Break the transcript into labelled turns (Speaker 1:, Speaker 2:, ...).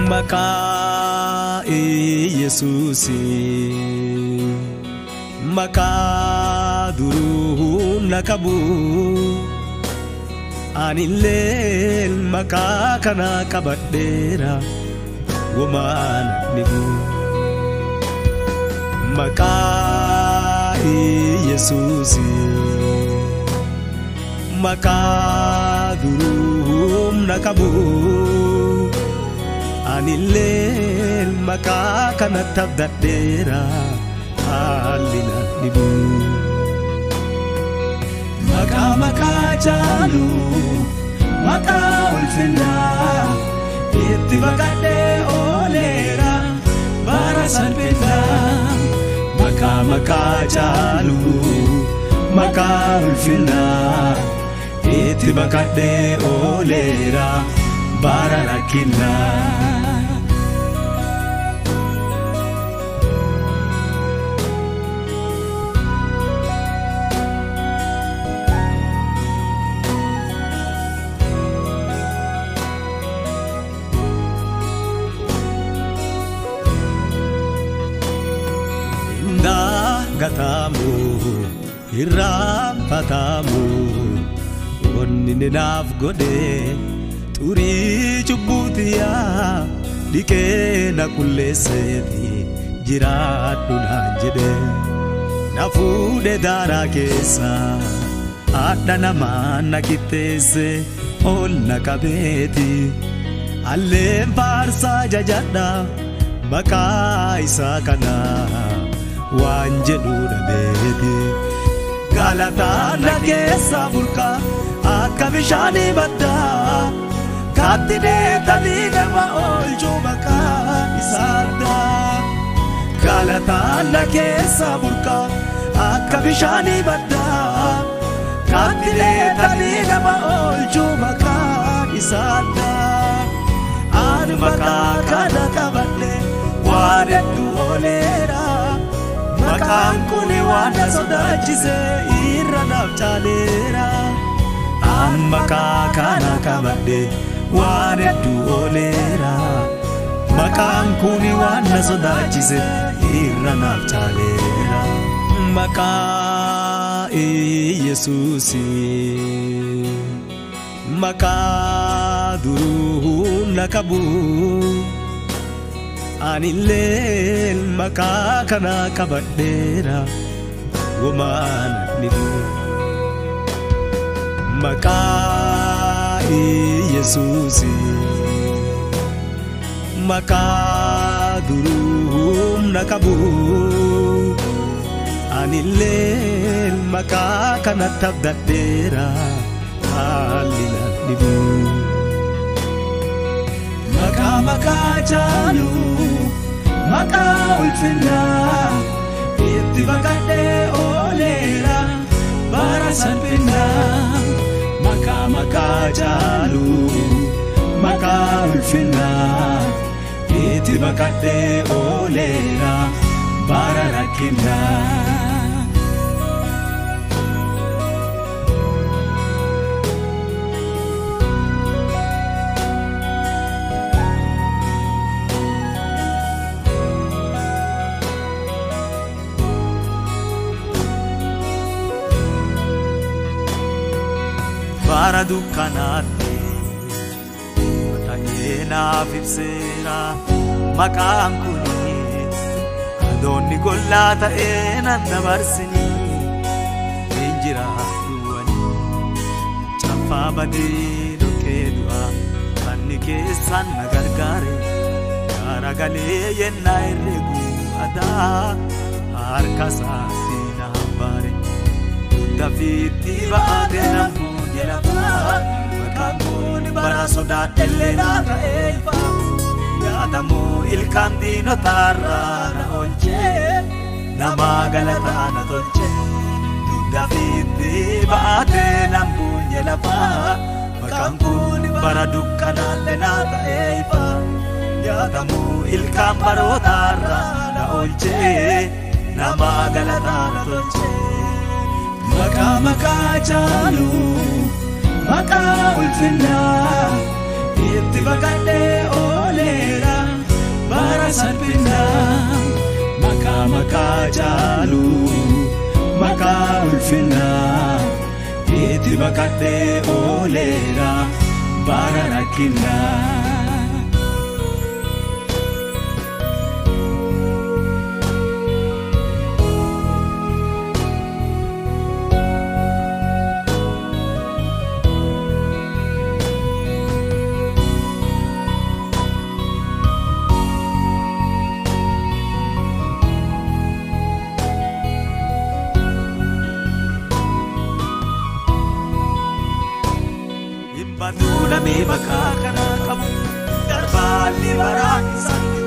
Speaker 1: Maka Yesusi Maka duru nakabu Anilel maka kana kabadera Woman nibu Maka Yesusi Maka duru nakabu Anilel maka kana tabdadera Alina nibu Maka jalu Maka ulfina Itti bakade olera Barasan peda Maka jalu Maka ulfina Itti bakade olera Bararakina Gatamu hiram patamu onni naf gode turi chubutia dike na kuleseti jiratu najede nafude dara kesa adana mana kitese onna kabeti alle parsa jajada maka isakana Wanjedu da bedi Galata na kesa vulka Akabishani badda Katide taliga ma olju baka isada Galata na kesa vulka Akabishani badda Katide taliga ma olju baka isada Anu baka kana kabadle Wadedu olera Makaan kuni wana sodachise irra nafchalera Amma kana kabadde wane duolera Makaan kuni wana sodachise irra nafchalera Maka Yesusi Maka duru nakabu Anilel maka kana kabadera Woman nibu Maka Yesusi Maka duru nakabu Anilel maka kana tabdadera Alina nibu Maka jalu Maka ulfina Itti bakade olera Barasan pinda Maka jalu Maka ulfina Itti bakade olera Bararakina Bara dukkanatti Mata'ee naaf ibseera maqaan kuni Adoonni gollaa ta'ee nan dabarsini Hin jiraadhuwani Caffaa badee dhokee du'a Manni keessan na gargaare Gaara galee yennaa herregu adaa Harka isaatti na hambaare Dafiitti ba'aatee namuu Makaan kuni bara sodaadhellee naata eeyfa Yaadamoo ilkaan diinotaarra na oolchee Namaa galataa na tolche Dafiitti ba'aatee nambuunye lafaa Makaan kuni bara dukkanaallee naata eeyfa Yaadamoo ilkaan barootaarra na oolchee Namaa galataa na tolche Maka jalu Maka ulfina Itti bakade olera salphina maka jalu maka ulfina iti bakate olera bararakina Baduna mi makakana kamu darbali baraki sangi